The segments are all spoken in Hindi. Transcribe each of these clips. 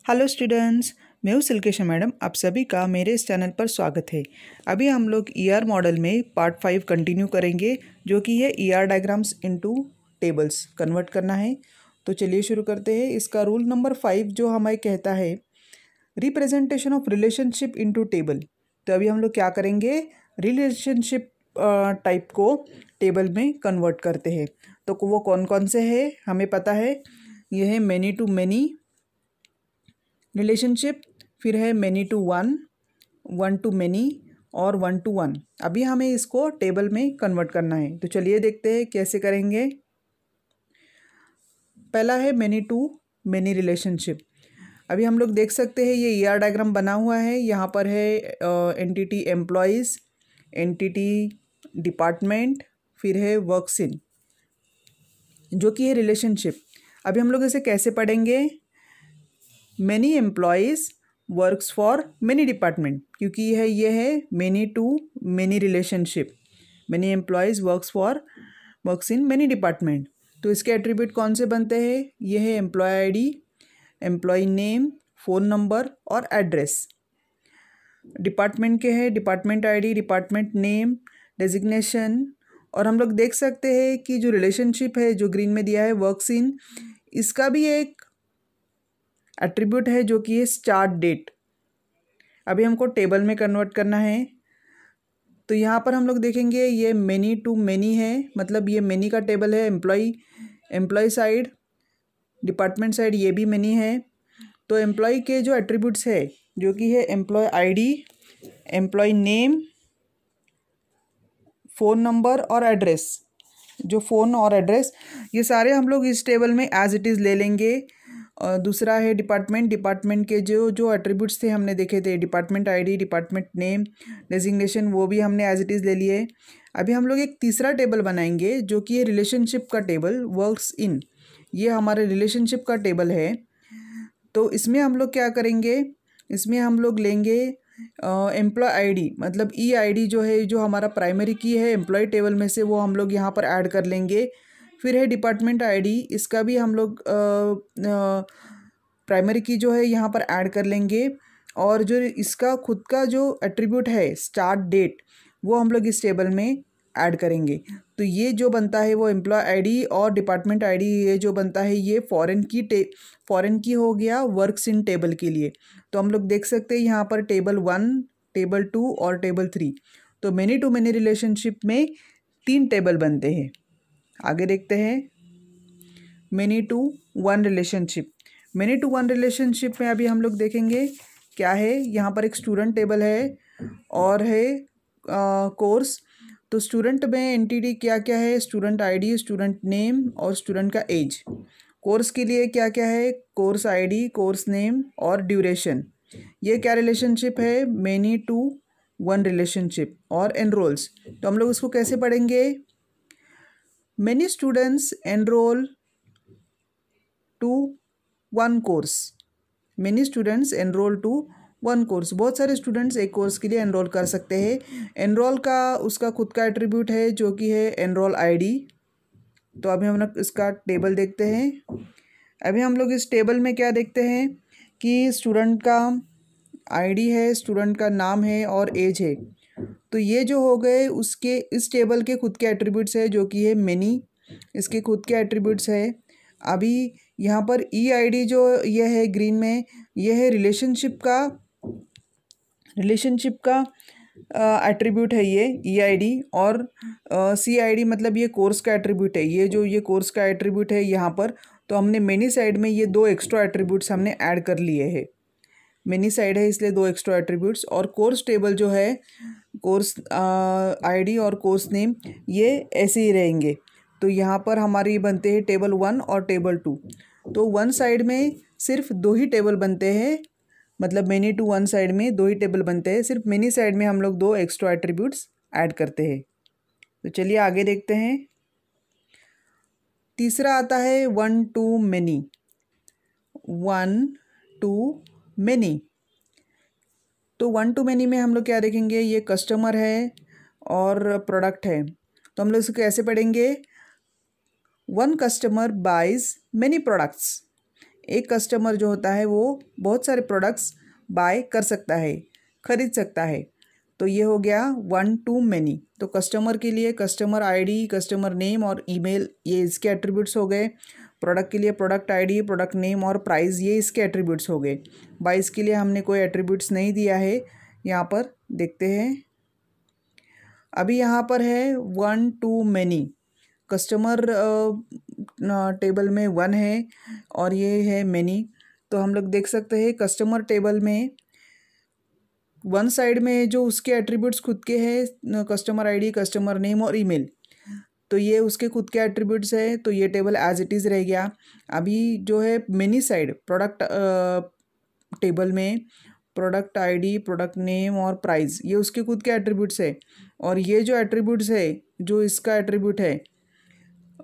हेलो स्टूडेंट्स, मैं हूँ सिल्केशा मैडम। आप सभी का मेरे इस चैनल पर स्वागत है। अभी हम लोग ईआर मॉडल में पार्ट 5 कंटिन्यू करेंगे, जो कि है ER diagrams into tables convert करना है। तो चलिए शुरू करते हैं। इसका रूल नंबर 5 जो हमें कहता है representation of relationship into table. तो अभी हम लोग क्या करेंगे, रिलेशनशिप टाइप को टेबल में कन्वर्ट करते हैं। तो वो कौन कौन से है हमें पता है। ये है मैनी टू मैनी रिलेशनशिप, फिर है many to one, one to many और वन टू वन। अभी हमें इसको टेबल में कन्वर्ट करना है। तो चलिए देखते हैं कैसे करेंगे। पहला है मैनी टू मैनी रिलेशनशिप। अभी हम लोग देख सकते हैं ये ईआर डायग्राम बना हुआ है। यहाँ पर है एंटिटी एम्प्लॉयज़, एंटिटी डिपार्टमेंट, फिर है वर्क्स इन, जो कि है रिलेशनशिप। अभी हम लोग इसे कैसे पढ़ेंगे, many employees works for many department, क्योंकि ये है many to many relationship. Many employees works in many department. तो इसके एट्रीब्यूट कौन से बनते हैं, ये है employee ID, employee name, phone number और एड्रेस। डिपार्टमेंट के हैं department ID, department name, designation. और हम लोग देख सकते हैं कि जो रिलेशनशिप है जो ग्रीन में दिया है वर्क्स इन, इसका भी एक एट्रीब्यूट है जो कि है स्टार्ट डेट। अभी हमको टेबल में कन्वर्ट करना है। तो यहाँ पर हम लोग देखेंगे ये मैनी टू मैनी है, मतलब ये मैनी का टेबल है। एम्प्लॉय साइड, डिपार्टमेंट साइड ये भी मैनी है। तो एम्प्लॉय के जो एट्रीब्यूट्स है जो कि है employee ID, employee name, phone number और एड्रेस। जो फ़ोन और एड्रेस ये सारे हम लोग इस टेबल में एज इट इज़ ले लेंगे। और दूसरा है डिपार्टमेंट के जो एट्रीब्यूट्स थे हमने देखे थे, department ID, department name, designation, वो भी हमने एज इट इज़ ले लिए। अभी हम लोग एक तीसरा टेबल बनाएंगे जो कि है रिलेशनशिप का टेबल, वर्क्स इन। ये हमारे रिलेशनशिप का टेबल है। तो इसमें हम लोग क्या करेंगे, इसमें हम लोग लेंगे एम्प्लॉय आईडी, मतलब ई आईडी जो है, जो हमारा प्राइमरी की है एम्प्लॉय टेबल में से, वो हम लोग यहाँ पर ऐड कर लेंगे। फिर है डिपार्टमेंट आईडी, इसका भी हम लोग प्राइमरी की जो है यहाँ पर ऐड कर लेंगे। और जो इसका खुद का जो एट्रीब्यूट है स्टार्ट डेट, वो हम लोग इस टेबल में ऐड करेंगे। तो ये जो बनता है वो एम्प्लॉय आईडी और डिपार्टमेंट आईडी, ये जो बनता है ये फॉरेन की हो गया वर्क्स इन टेबल के लिए। तो हम लोग देख सकते हैं यहाँ पर टेबल 1, टेबल 2 और टेबल 3। तो मैनी टू मैनी रिलेशनशिप में 3 टेबल बनते हैं। आगे देखते हैं many to one relationship. Many to one relationship में अभी हम लोग देखेंगे क्या है। यहाँ पर एक स्टूडेंट टेबल है और है कोर्स। तो स्टूडेंट में एंटिटी क्या क्या है, स्टूडेंट आईडी, स्टूडेंट नेम और स्टूडेंट का एज। कोर्स के लिए क्या क्या है, कोर्स आईडी, कोर्स नेम और ड्यूरेशन। ये क्या रिलेशनशिप है, मैनी टू वन रिलेशनशिप। और एनरोल्स, तो हम लोग उसको कैसे पढ़ेंगे, many students enrol to one course. Many students enrol to one course, बहुत सारे स्टूडेंट्स एक कोर्स के लिए एनरोल कर सकते हैं। एनरोल का उसका खुद का एट्रीब्यूट है जो कि है एनरोल आईडी। तो अभी हम लोग इसका टेबल देखते हैं। अभी हम लोग इस टेबल में क्या देखते हैं कि स्टूडेंट का आईडी है, स्टूडेंट का नाम है और एज है। तो ये जो हो गए उसके इस टेबल के खुद के एट्रीब्यूट्स है जो कि है मैनी, इसके खुद के एट्रीब्यूट्स है। अभी यहाँ पर ई आईडी जो ये है ग्रीन में, ये है रिलेशनशिप का एट्रीब्यूट है ये ई आईडी। और सी आईडी मतलब ये कोर्स का एट्रीब्यूट है। ये कोर्स का एट्रीब्यूट है यहाँ पर। तो हमने मैनी साइड में ये 2 एक्स्ट्रा एट्रीब्यूट्स हमने ऐड कर लिए हैं। मैनी साइड है इसलिए 2 एक्स्ट्रा एट्रीब्यूट्स। और कोर्स टेबल जो है, कोर्स आईडी और कोर्स नेम, ये ऐसे ही रहेंगे। तो यहाँ पर हमारे बनते हैं टेबल 1 और टेबल 2। तो वन साइड में सिर्फ 2 ही टेबल बनते हैं, मतलब मैनी टू वन साइड में 2 ही टेबल बनते हैं। सिर्फ मैनी साइड में हम लोग 2 एक्स्ट्रा एट्रीब्यूट्स ऐड करते हैं। तो चलिए आगे देखते हैं। तीसरा आता है one to many. One to many, तो वन टू मैनी में हम लोग क्या देखेंगे, ये कस्टमर है और प्रोडक्ट है। तो हम लोग इसको कैसे पढ़ेंगे, one customer buys many products. एक कस्टमर जो होता है वो बहुत सारे प्रोडक्ट्स बाय कर सकता है, खरीद सकता है। तो ये हो गया वन टू मैनी। तो कस्टमर के लिए कस्टमर आईडी, कस्टमर नेम और ईमेल, ये इसके एट्रीब्यूट्स हो गए। प्रोडक्ट के लिए प्रोडक्ट आईडी, प्रोडक्ट नेम और प्राइस, ये इसके एट्रीब्यूट्स हो गए। बाइस के लिए हमने कोई एट्रीब्यूट्स नहीं दिया है। यहाँ पर देखते हैं, अभी यहाँ पर है one to many. Customer table में वन है और ये है मैनी। तो हम लोग देख सकते हैं कस्टमर टेबल में वन साइड में जो उसके एट्रीब्यूट्स खुद के हैं, कस्टमर आईडी, कस्टमर नेम और ईमेल, तो ये उसके खुद के एट्रीब्यूट्स है, तो ये टेबल एज इट इज़ रह गया। अभी जो है मेनी साइड प्रोडक्ट टेबल में प्रोडक्ट आईडी, प्रोडक्ट नेम और प्राइस, ये उसके खुद के एट्रीब्यूट्स है। और ये जो एट्रीब्यूट्स है, जो इसका एट्रीब्यूट है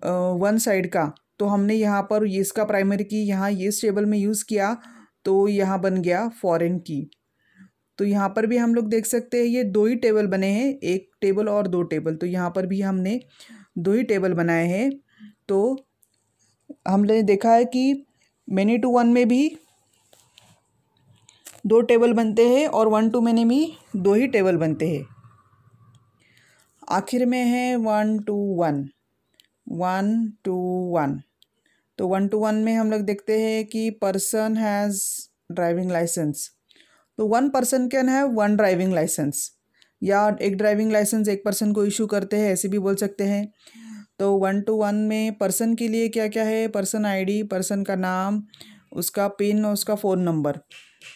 वन साइड का, तो हमने यहाँ पर इसका प्राइमरी की यहाँ इस टेबल में यूज़ किया, तो यहाँ बन गया फॉरेन की। तो यहाँ पर भी हम लोग देख सकते हैं ये दो ही टेबल बने हैं, एक टेबल और दो टेबल। तो यहाँ पर भी हमने दो ही टेबल बनाए हैं। तो हमने देखा है कि मैनी टू वन में भी दो टेबल बनते हैं और वन टू मैनी में दो ही टेबल बनते हैं। आखिर में है one to one, one to one. तो वन टू वन में हम लोग देखते हैं कि पर्सन हैज़ ड्राइविंग लाइसेंस। तो one person can have one driving licence, या एक ड्राइविंग लाइसेंस एक पर्सन को इशू करते हैं, ऐसे भी बोल सकते हैं। तो वन टू वन में पर्सन के लिए क्या क्या है, पर्सन आईडी, पर्सन का नाम, उसका पिन और उसका फ़ोन नंबर,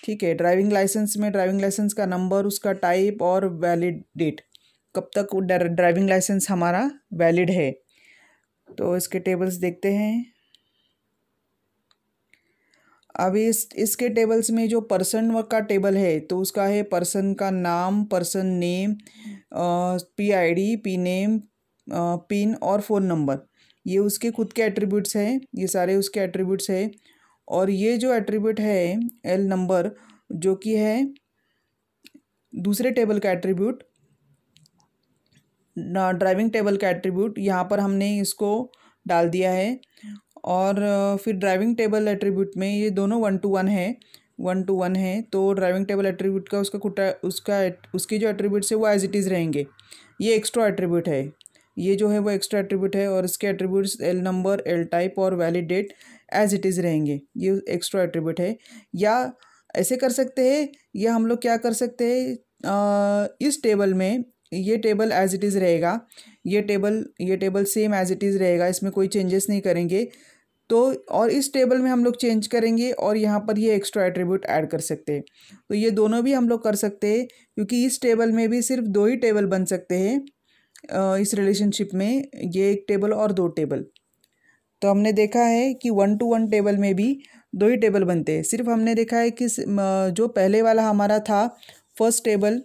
ठीक है। ड्राइविंग लाइसेंस में ड्राइविंग लाइसेंस का नंबर, उसका टाइप और वैलिड डेट, कब तक ड्राइविंग लाइसेंस हमारा वैलिड है। तो इसके टेबल्स देखते हैं। अभी इसके टेबल्स में जो पर्सन का टेबल है, तो उसका है पर्सन का नाम, person name, P ID, P name, pin और फ़ोन नंबर, ये उसके खुद के एट्रीब्यूट्स हैं, ये सारे उसके एट्रीब्यूट्स हैं। और ये जो एट्रीब्यूट है एल नंबर, जो कि है दूसरे टेबल का एट्रीब्यूट, ड्राइविंग टेबल का एट्रीब्यूट, यहाँ पर हमने इसको डाल दिया है। और फिर ड्राइविंग टेबल एट्रीब्यूट में ये दोनों वन टू वन है, वन टू वन है। तो ड्राइविंग टेबल एट्रीब्यूट का उसके जो एट्रीब्यूट्स है वो एज इट इज़ रहेंगे। ये एक्स्ट्रा एट्रीब्यूट है, ये जो है वो एक्स्ट्रा एट्रीब्यूट है। और इसके attributes L number, L type और valid date as it is रहेंगे, ये एक्स्ट्रा एट्रीब्यूट है। या ऐसे कर सकते हैं, या हम लोग क्या कर सकते हैं, इस टेबल में ये टेबल एज इट इज़ रहेगा, ये table same as it is रहेगा, इसमें कोई चेंजेस नहीं करेंगे। तो और इस टेबल में हम लोग चेंज करेंगे और यहाँ पर ये एक्स्ट्रा एट्रीब्यूट ऐड कर सकते हैं। तो ये दोनों भी हम लोग कर सकते हैं, क्योंकि इस टेबल में भी सिर्फ दो ही टेबल बन सकते हैं इस रिलेशनशिप में, ये एक टेबल और दो टेबल। तो हमने देखा है कि वन टू वन टेबल में भी दो ही टेबल बनते हैं। सिर्फ हमने देखा है कि जो पहले वाला हमारा था फर्स्ट टेबल,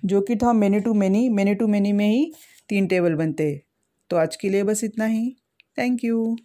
जो कि था मैनी टू मैनी में ही तीन टेबल बनते हैं। तो आज के लिए बस इतना ही। Thank you.